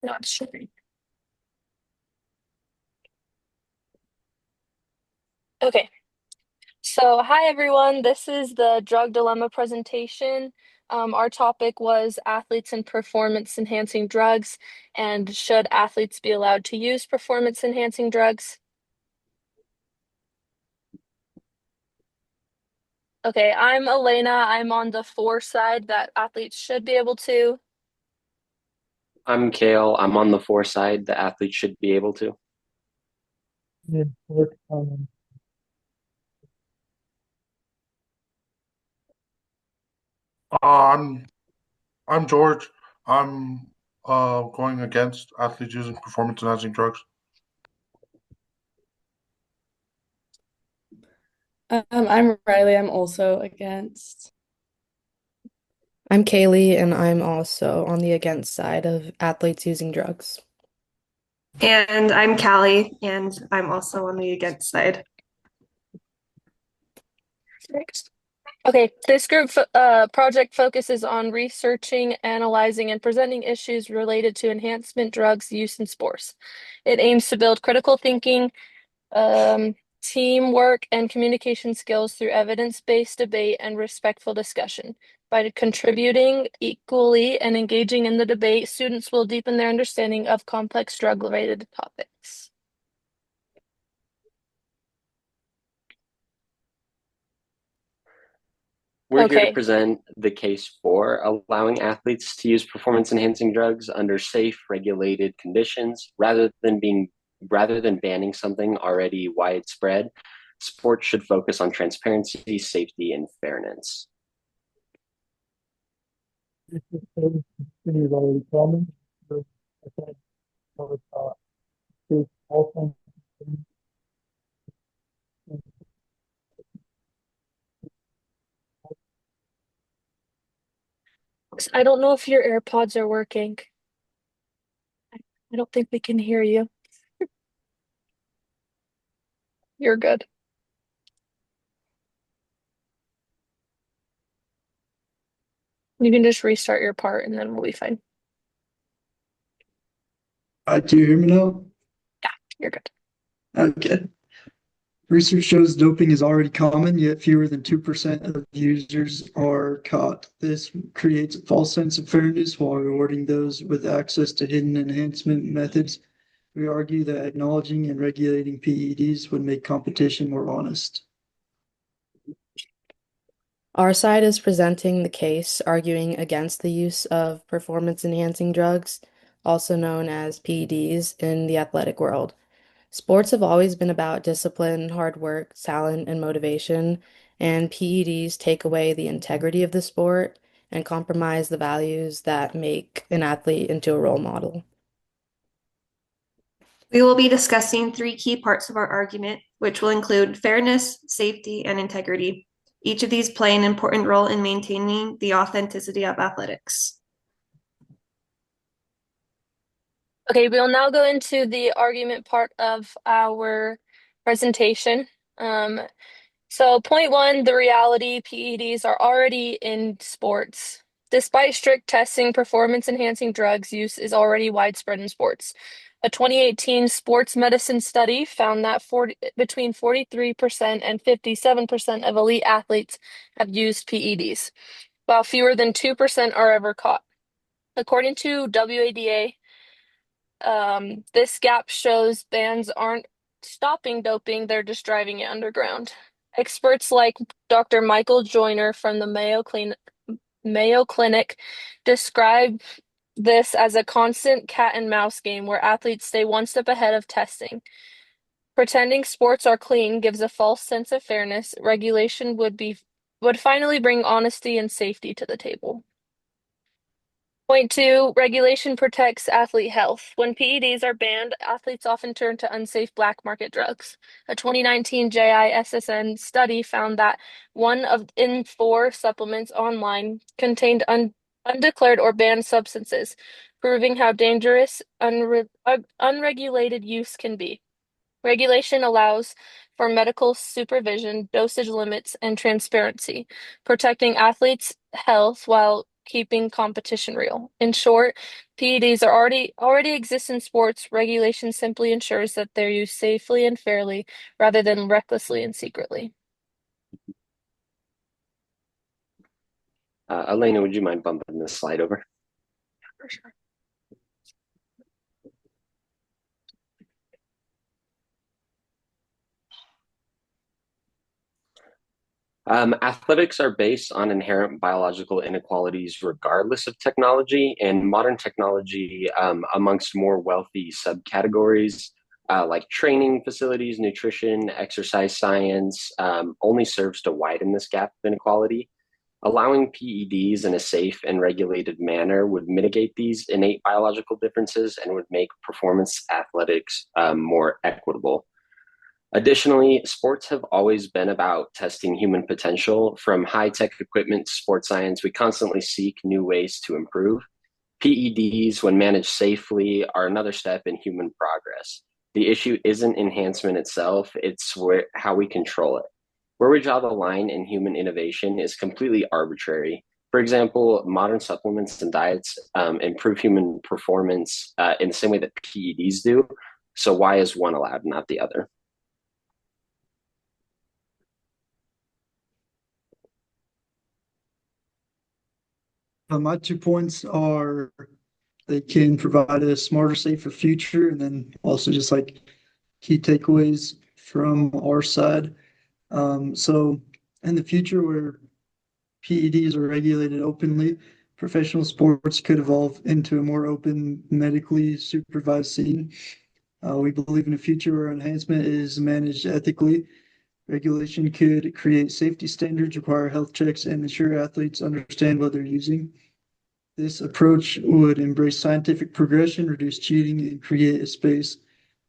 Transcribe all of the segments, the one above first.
Not sharing. Okay, so hi everyone. This is the drug dilemma presentation. Our topic was athletes and performance enhancing drugs, and should athletes be allowed to use performance enhancing drugs? Okay, I'm Elena. I'm on the for side that athletes should be able to. I'm Kale. I'm on the for side. The athlete should be able to. Yeah, work, I'm I'm George. I'm going against athletes using performance enhancing drugs. I'm Riley. I'm also against. I'm Kaylee, and I'm also on the against side of athletes using drugs. And I'm Callie, and I'm also on the against side. Next. Okay, this group project focuses on researching, analyzing, and presenting issues related to enhancement drugs use in sports. It aims to build critical thinking, teamwork, and communication skills through evidence-based debate and respectful discussion. By contributing equally and engaging in the debate, students will deepen their understanding of complex drug-related topics. We're here to Okay, present the case for allowing athletes to use performance enhancing drugs under safe, regulated conditions rather than banning something already widespread. Sports should focus on transparency, safety, and fairness. This is already common. So I think there's also I don't know if your AirPods are working. I don't think we can hear you. You're good. You can just restart your part and then we'll be fine. Do you hear me now? Yeah, you're good. Okay. Research shows doping is already common, yet fewer than 2% of users are caught. This creates a false sense of fairness while rewarding those with access to hidden enhancement methods. We argue that acknowledging and regulating PEDs would make competition more honest. Our side is presenting the case arguing against the use of performance-enhancing drugs, also known as PEDs, in the athletic world. Sports have always been about discipline, hard work, talent, and motivation, and PEDs take away the integrity of the sport and compromise the values that make an athlete into a role model. We will be discussing three key parts of our argument, which will include fairness, safety, and integrity. Each of these play an important role in maintaining the authenticity of athletics. Okay, we'll now go into the argument part of our presentation. So point one, the reality, PEDs are already in sports. Despite strict testing, performance-enhancing drugs use is already widespread in sports. A 2018 sports medicine study found that between 43% and 57% of elite athletes have used PEDs, while fewer than 2% are ever caught. According to WADA, this gap shows bans aren't stopping doping, they're just driving it underground. Experts like Dr. Michael Joyner from the Mayo Clinic describe this as a constant cat and mouse game where athletes stay one step ahead of testing. Pretending sports are clean gives a false sense of fairness. Regulation would finally bring honesty and safety to the table. Point two, regulation protects athlete health. When PEDs are banned, athletes often turn to unsafe black market drugs. A 2019 JISSN study found that one of in four supplements online contained undeclared or banned substances, proving how dangerous unregulated use can be. Regulation allows for medical supervision, dosage limits, and transparency, protecting athletes' health while keeping competition real. In short, PEDs are already exist in sports. Regulation simply ensures that they're used safely and fairly rather than recklessly and secretly. Elena, would you mind bumping this slide over? For sure. Athletics are based on inherent biological inequalities regardless of technology, and modern technology, amongst more wealthy subcategories like training facilities, nutrition, exercise science, only serves to widen this gap of inequality. Allowing PEDs in a safe and regulated manner would mitigate these innate biological differences and would make performance athletics more equitable. Additionally, sports have always been about testing human potential. From high tech equipment to sports science, we constantly seek new ways to improve. PEDs, when managed safely, are another step in human progress. The issue isn't enhancement itself, it's how we control it. Where we draw the line in human innovation is completely arbitrary. For example, modern supplements and diets improve human performance in the same way that PEDs do. So, why is one allowed, not the other? My 2 points are they can provide a smarter, safer future, and then also just like key takeaways from our side. So in the future where PEDs are regulated openly, professional sports could evolve into a more open, medically supervised scene. We believe in a future where enhancement is managed ethically. Regulation could create safety standards, require health checks, and ensure athletes understand what they're using. This approach would embrace scientific progression, reduce cheating, and create a space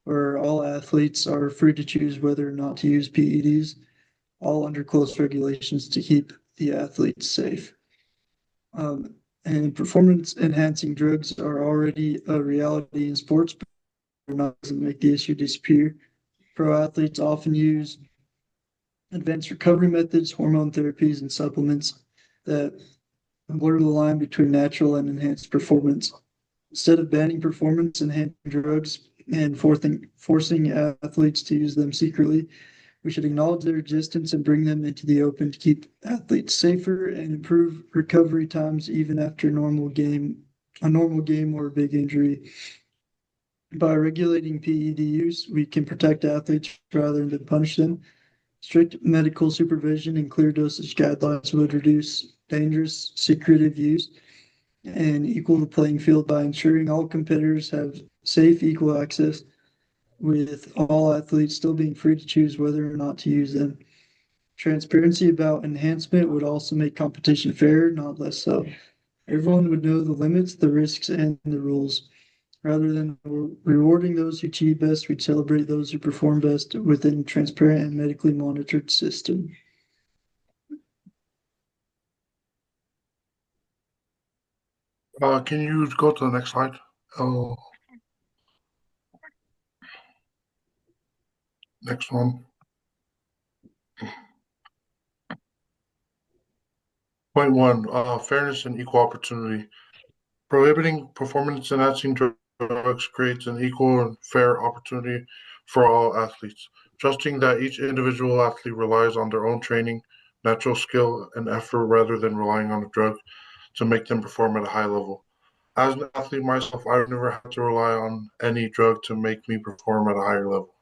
where all athletes are free to choose whether or not to use PEDs, all under close regulations to keep the athletes safe. And performance enhancing drugs are already a reality in sports, but they're not doesn't make the issue disappear. Pro athletes often use advanced recovery methods, hormone therapies, and supplements that blur the line between natural and enhanced performance. Instead of banning performance enhancing drugs and forcing athletes to use them secretly, we should acknowledge their existence and bring them into the open to keep athletes safer and improve recovery times even after a normal game or a big injury. By regulating PED use, we can protect athletes rather than punish them. Strict medical supervision and clear dosage guidelines would reduce dangerous secretive use and equal the playing field by ensuring all competitors have safe, equal access, with all athletes still being free to choose whether or not to use them. Transparency about enhancement would also make competition fair, not less so. Everyone would know the limits, the risks, and the rules. Rather than rewarding those who achieve best, we'd celebrate those who perform best within a transparent and medically monitored system. Can you go to the next slide? Oh, next one. Point one, fairness and equal opportunity. Prohibiting performance enhancing drugs creates an equal and fair opportunity for all athletes, trusting that each individual athlete relies on their own training, natural skill, and effort rather than relying on a drug to make them perform at a high level. As an athlete myself, I've never had to rely on any drug to make me perform at a higher level.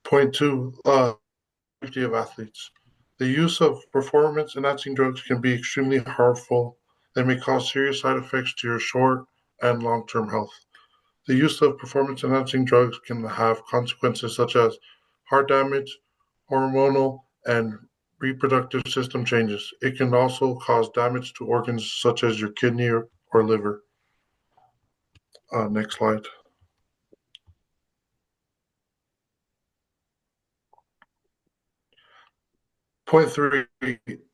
Point two, safety of athletes. The use of performance enhancing drugs can be extremely harmful. They may cause serious side effects to your short and long term health. The use of performance enhancing drugs can have consequences such as heart damage, hormonal, and reproductive system changes. It can also cause damage to organs such as your kidney or liver. Next slide. Point three,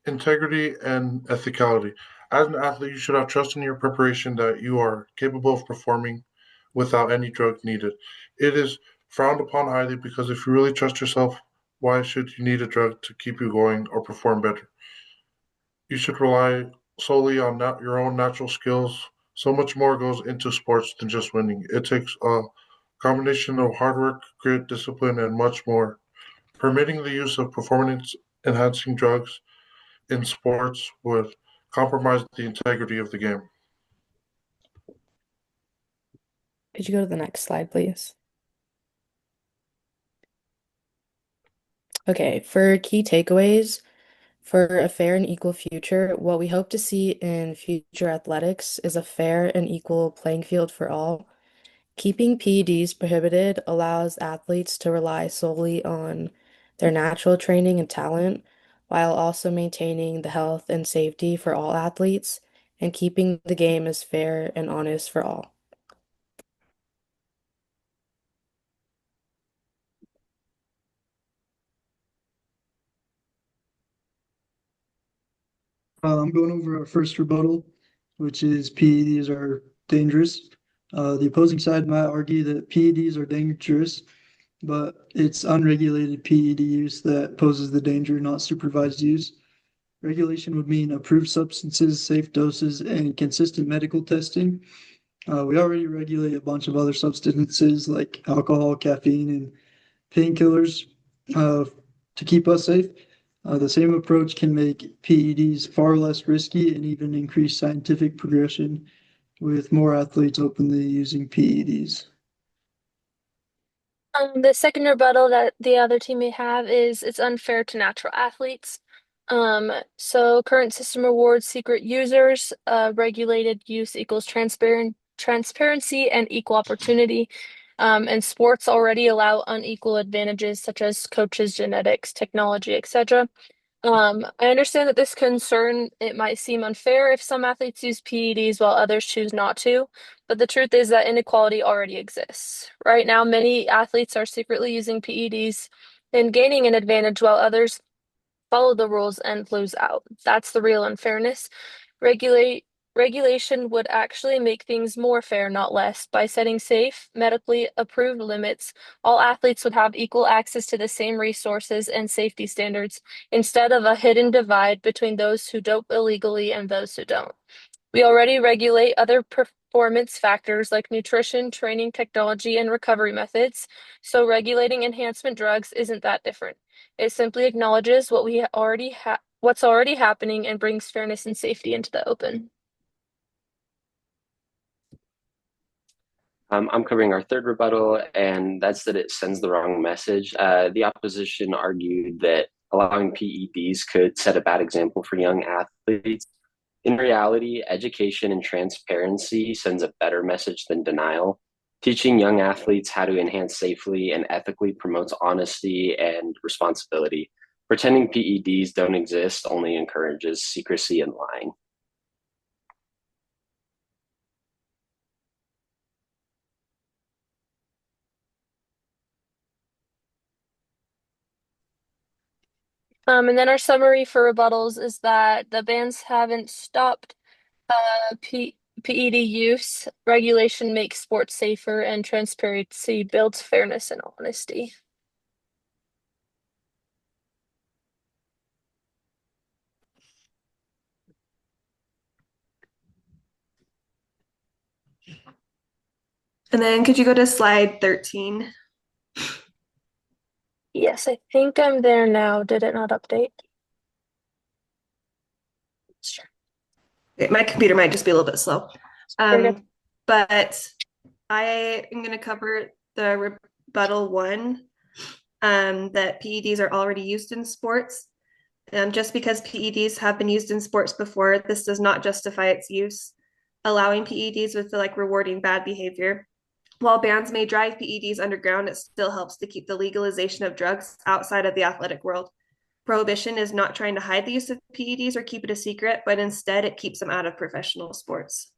integrity and ethicality. As an athlete, you should have trust in your preparation that you are capable of performing without any drug needed. It is frowned upon highly because if you really trust yourself, why should you need a drug to keep you going or perform better? You should rely solely on your own natural skills. So much more goes into sports than just winning. It takes a combination of hard work, grit, discipline, and much more. Permitting the use of performance enhancing drugs in sports would compromise the integrity of the game. Could you go to the next slide, please? Okay, for key takeaways, for a fair and equal future, what we hope to see in future athletics is a fair and equal playing field for all. Keeping PEDs prohibited allows athletes to rely solely on their natural training and talent, while also maintaining the health and safety for all athletes and keeping the game as fair and honest for all. I'm going over our first rebuttal, which is PEDs are dangerous. The opposing side might argue that PEDs are dangerous, but it's unregulated PED use that poses the danger, not supervised use. Regulation would mean approved substances, safe doses, and consistent medical testing. We already regulate a bunch of other substances like alcohol, caffeine, and painkillers uh, to keep us safe. The same approach can make PEDs far less risky and even increase scientific progression with more athletes openly using PEDs. The second rebuttal that the other team may have is it's unfair to natural athletes. So current system rewards secret users, regulated use equals transparency and equal opportunity. And sports already allow unequal advantages such as coaches, genetics, technology, etc. I understand that this concern, it might seem unfair if some athletes use PEDs while others choose not to, but the truth is that inequality already exists. Right now, many athletes are secretly using PEDs and gaining an advantage while others follow the rules and lose out. That's the real unfairness. Regulate Regulation would actually make things more fair, not less. By setting safe, medically approved limits, all athletes would have equal access to the same resources and safety standards instead of a hidden divide between those who dope illegally and those who don't. We already regulate other performance factors like nutrition, training technology, and recovery methods, so regulating enhancement drugs isn't that different. It simply acknowledges what's already happening and brings fairness and safety into the open. I'm covering our third rebuttal, and that's that it sends the wrong message. The opposition argued that allowing PEDs could set a bad example for young athletes. In reality, education and transparency sends a better message than denial. Teaching young athletes how to enhance safely and ethically promotes honesty and responsibility. Pretending PEDs don't exist only encourages secrecy and lying. And then our summary for rebuttals is that the bans haven't stopped PED use. Regulation makes sports safer, and transparency builds fairness and honesty. And then could you go to slide 13? Yes, I think I'm there now. Did it not update? Sure. Okay, my computer might just be a little bit slow. Okay. But I am going to cover the rebuttal one, that PEDs are already used in sports. Just because PEDs have been used in sports before, this does not justify its use. Allowing PEDs with rewarding bad behavior. While bans may drive PEDs underground, it still helps to keep the legalization of drugs outside of the athletic world. Prohibition is not trying to hide the use of PEDs or keep it a secret, but instead it keeps them out of professional sports.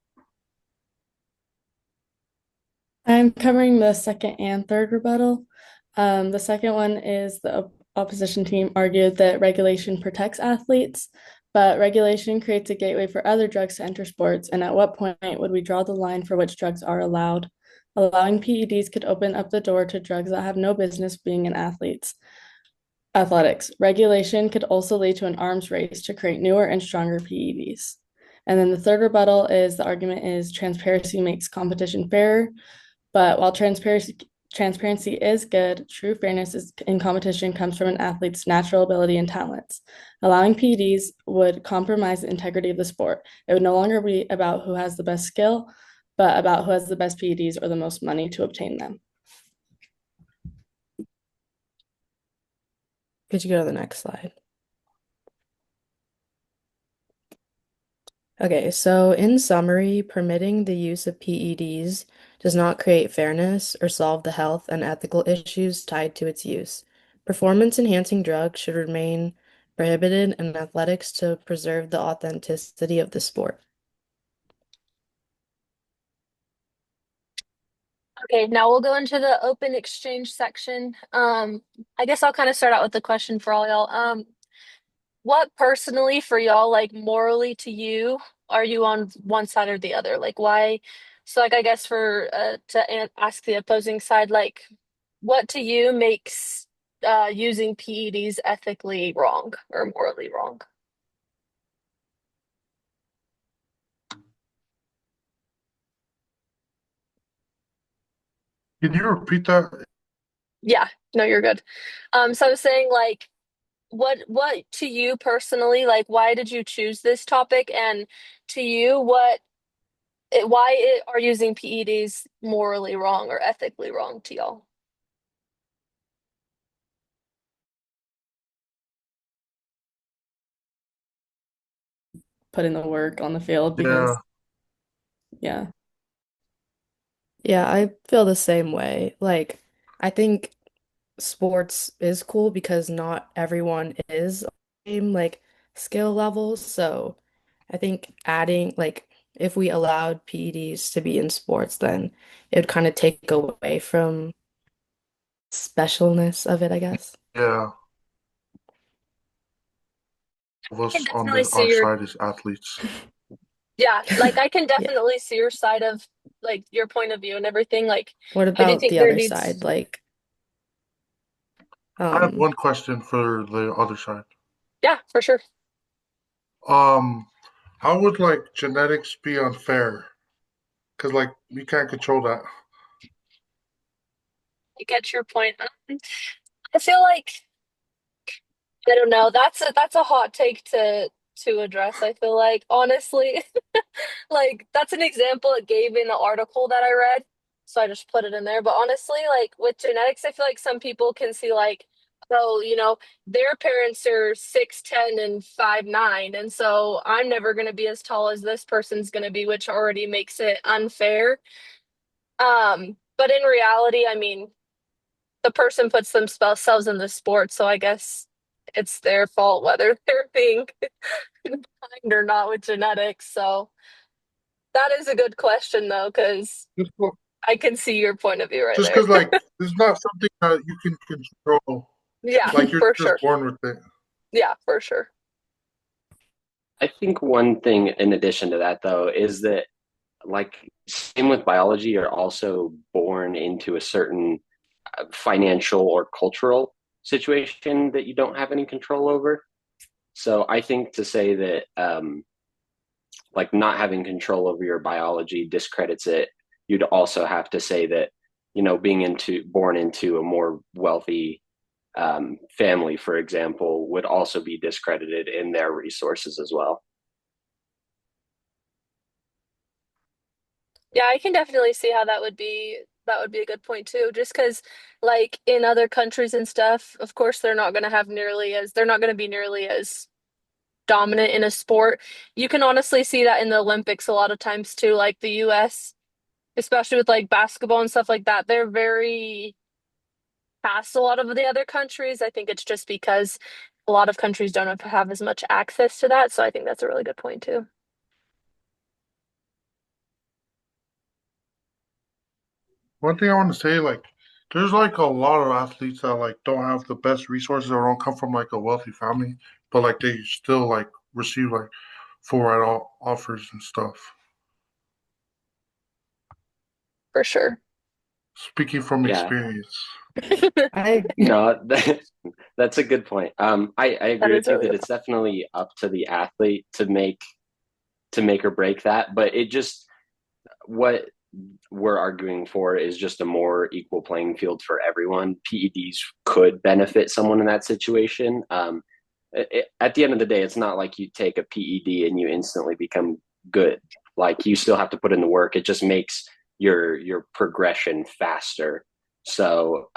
I'm covering the second and third rebuttal. The second one is the opposition team argued that regulation protects athletes, but regulation creates a gateway for other drugs to enter sports. And at what point would we draw the line for which drugs are allowed? Allowing PEDs could open up the door to drugs that have no business being in athletics. Regulation could also lead to an arms race to create newer and stronger PEDs. And then the third rebuttal is the argument is transparency makes competition fairer. But while transparency is good, true fairness is, in competition comes from an athlete's natural ability and talents. Allowing PEDs would compromise the integrity of the sport. It would no longer be about who has the best skill, but about who has the best PEDs or the most money to obtain them. Could you go to the next slide? Okay, so in summary, permitting the use of PEDs does not create fairness or solve the health and ethical issues tied to its use. Performance-enhancing drugs should remain prohibited in athletics to preserve the authenticity of the sport. Okay, now we'll go into the open exchange section. I guess I'll kind of start out with the question for all y'all. What personally for y'all, like morally to you, are you on one side or the other? Like why? So like I guess for ask the opposing side, like what to you makes using PEDs ethically wrong or morally wrong? Can you repeat that? Yeah, no, you're good. So I was saying like what to you personally, like why did you choose this topic? And to you, are using PEDs morally wrong or ethically wrong to y'all? Put in the work on the field Yeah, because, yeah. Yeah, I feel the same way. Like, I think sports is cool because not everyone is on the same like skill levels. So I think adding like if we allowed PEDs to be in sports, then it would kind of take away from specialness of it, I guess. yeah. Of I can us on definitely see our your side is athletes. Yeah, like I can Yeah. definitely see your side of like your point of view and everything. Like What I do about think the there other needs side? Like, I have um, one question for the other side. yeah, for sure. Um, how would like genetics be unfair? Because like we can't control that. I get your point. I feel like I don't know. That's a hot take to address. I feel like honestly, like that's an example it gave in the article that I read. So I just put it in there. But honestly, like with genetics, I feel like some people can see like, oh, their parents are 6'10" and 5'9", and so I'm never gonna be as tall as this person's gonna be, which already makes it unfair. But in reality, I mean, the person puts themselves in the sport, so I guess it's their fault whether they're being kind or not with genetics. So that is a good question though, because Just I can see your point of view right just there. because like it's not something that you can control. Yeah, Like you're for just sure. born with it. Yeah, for sure. I think one thing in addition to that, though, is that like same with biology, you're also born into a certain financial or cultural situation that you don't have any control over. So I think to say that like not having control over your biology discredits it, you'd also have to say that being born into a more wealthy family, for example, would also be discredited in their resources as well. Yeah, I can definitely see how that would be a good point too. Just because, like in other countries and stuff, of course they're not going to be nearly as dominant in a sport. You can honestly see that in the Olympics a lot of times too. Like the US, especially with like basketball and stuff like that, they're very past a lot of the other countries. I think it's just because a lot of countries don't have as much access to that. So I think that's a really good point too. One thing I want to say, like, there's like a lot of athletes that like don't have the best resources or don't come from like a wealthy family, but like they still like receive like full offers and stuff. For sure. Speaking from Yeah, experience. I no, that's a good point. I That agree is with a you really that good it's point. definitely up to the athlete to make to make or break that. But it just what we're arguing for is just a more equal playing field for everyone. PEDs could benefit someone in that situation. At the end of the day, it's not like you take a PED and you instantly become good. Like you still have to put in the work. It just makes your progression faster. So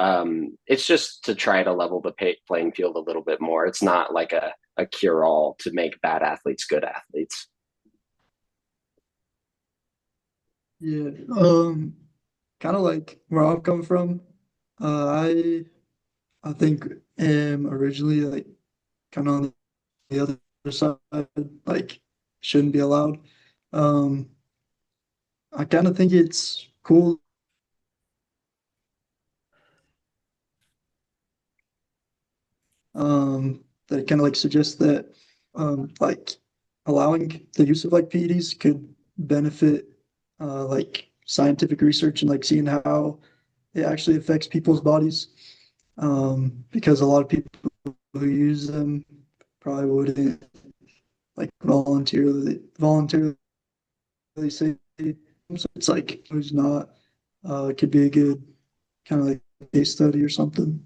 it's just to try to level the playing field a little bit more. It's not like a cure all to make bad athletes good athletes. Yeah. Kind of like where I'm coming from. I think originally like kind of on the other side, like shouldn't be allowed. Um, I kind of think it's cool that it kind of like suggests that like allowing the use of like PEDs could benefit like scientific research and like seeing how it actually affects people's bodies. Because a lot of people who use them probably wouldn't like voluntarily say so it's like who's not it could be a good kind of like case study or something.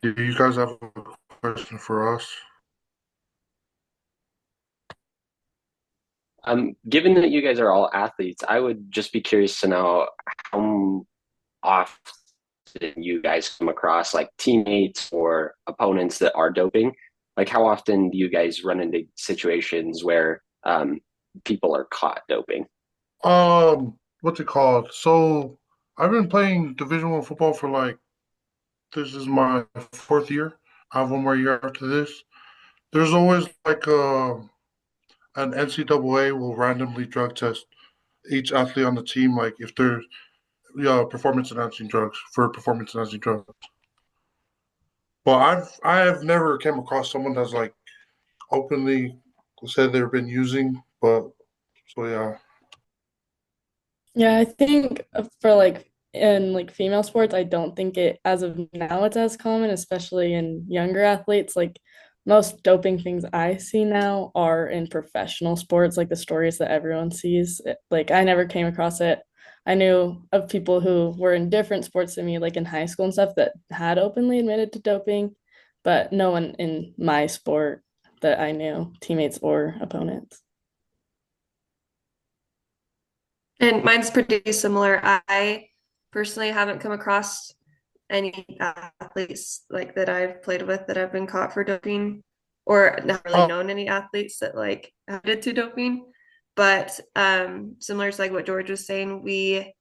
Do you guys have a question for us? Given that you guys are all athletes, I would just be curious to know how often you guys come across like teammates or opponents that are doping. Like, how often do you guys run into situations where people are caught doping? What's it called? So I've been playing Division One football for like this is my fourth year. I have one more year after this. There's always like an NCAA will randomly drug test each athlete on the team, like if they're performance enhancing drugs for performance enhancing drugs. But I have never came across someone that's like openly said they've been using, but so yeah. Yeah, I think for like in like female sports, I don't think it as of now it's as common, especially in younger athletes. Like most doping things I see now are in professional sports, like the stories that everyone sees. Like I never came across it. I knew of people who were in different sports than me, like in high school and stuff, that had openly admitted to doping, but no one in my sport that I knew, teammates or opponents. And mine's pretty similar. I personally haven't come across any athletes like that I've played with that have been caught for doping, or not really Oh, known any athletes that like added to doping. But similar to like what George was saying, we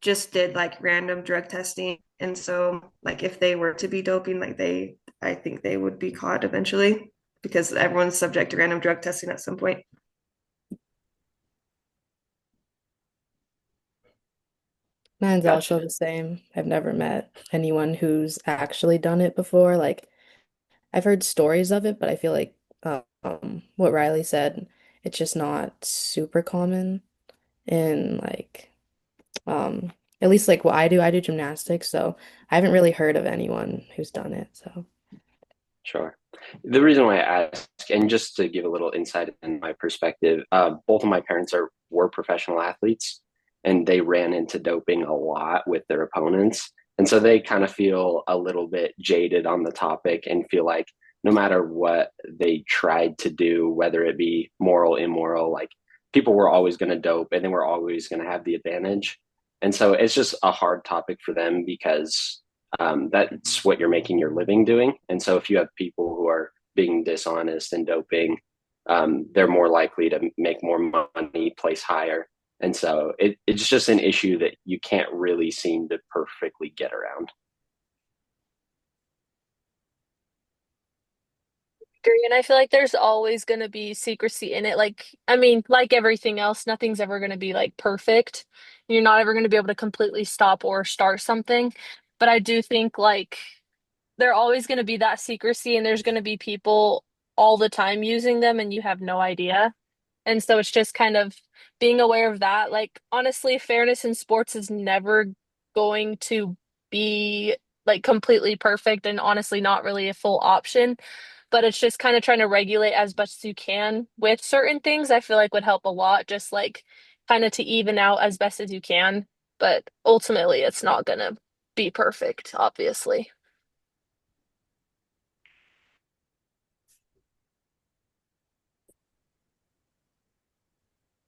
just did like random drug testing. And so like if they were to be doping, like I think they would be caught eventually because everyone's subject to random drug testing at some point. Mine's Gotcha. also the same. I've never met anyone who's actually done it before. Like, I've heard stories of it, but I feel like what Riley said, it's just not super common in like at least like what I do gymnastics, so I haven't really heard of anyone who's done it. So Sure. The reason why I ask, and just to give a little insight in my perspective, both of my parents were professional athletes, and they ran into doping a lot with their opponents, and so they kind of feel a little bit jaded on the topic and feel like no matter what they tried to do, whether it be moral, immoral, like people were always going to dope, and they were always going to have the advantage, and so it's just a hard topic for them because that's what you're making your living doing. And so if you have people who are being dishonest and doping, they're more likely to make more money, place higher. And so it's just an issue that you can't really seem to perfectly get around. Agree. And I feel like there's always going to be secrecy in it. Like, I mean, like everything else, nothing's ever going to be like perfect. You're not ever going to be able to completely stop or start something. But I do think like there always going to be that secrecy, and there's going to be people all the time using them, and you have no idea. And so it's just kind of being aware of that. Like, honestly, fairness in sports is never going to be like completely perfect and honestly not really a full option. But it's just kind of trying to regulate as much as you can with certain things, I feel like would help a lot, just like kind of to even out as best as you can. But ultimately, it's not going to be perfect, obviously.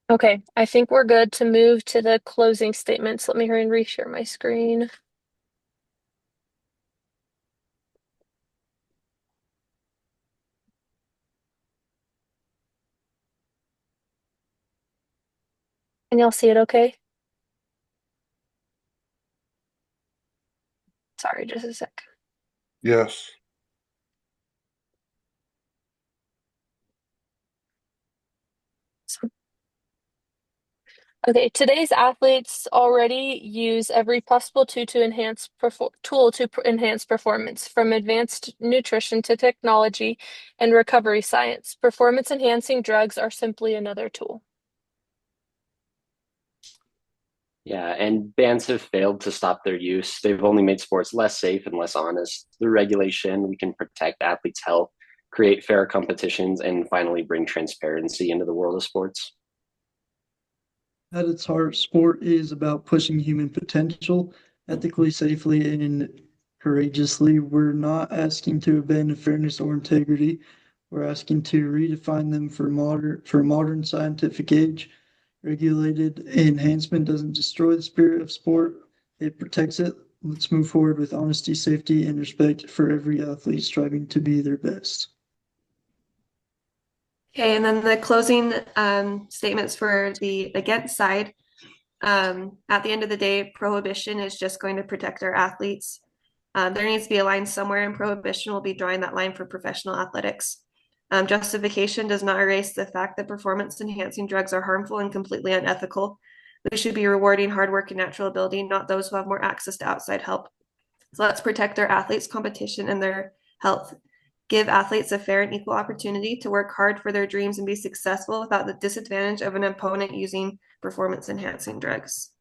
Okay, I think we're good to move to the closing statements. Let me hurry and reshare my screen. Can y'all see it okay? Sorry, just a sec. Yes. Okay, today's athletes already use every possible tool to enhance performance, from advanced nutrition to technology and recovery science. Performance enhancing drugs are simply another tool. Yeah, and bans have failed to stop their use. They've only made sports less safe and less honest. Through regulation, we can protect athletes' health, create fair competitions, and finally bring transparency into the world of sports. At its heart, sport is about pushing human potential ethically, safely, and courageously. We're not asking to abandon fairness or integrity. We're asking to redefine them for modern scientific age. Regulated enhancement doesn't destroy the spirit of sport, it protects it. Let's move forward with honesty, safety, and respect for every athlete striving to be their best. Okay, and then the closing statements for the against side. At the end of the day, prohibition is just going to protect our athletes. There needs to be a line somewhere, and prohibition will be drawing that line for professional athletics. Justification does not erase the fact that performance enhancing drugs are harmful and completely unethical. We should be rewarding hard work and natural ability, not those who have more access to outside help. So let's protect our athletes' competition and their health. Give athletes a fair and equal opportunity to work hard for their dreams and be successful without the disadvantage of an opponent using performance enhancing drugs.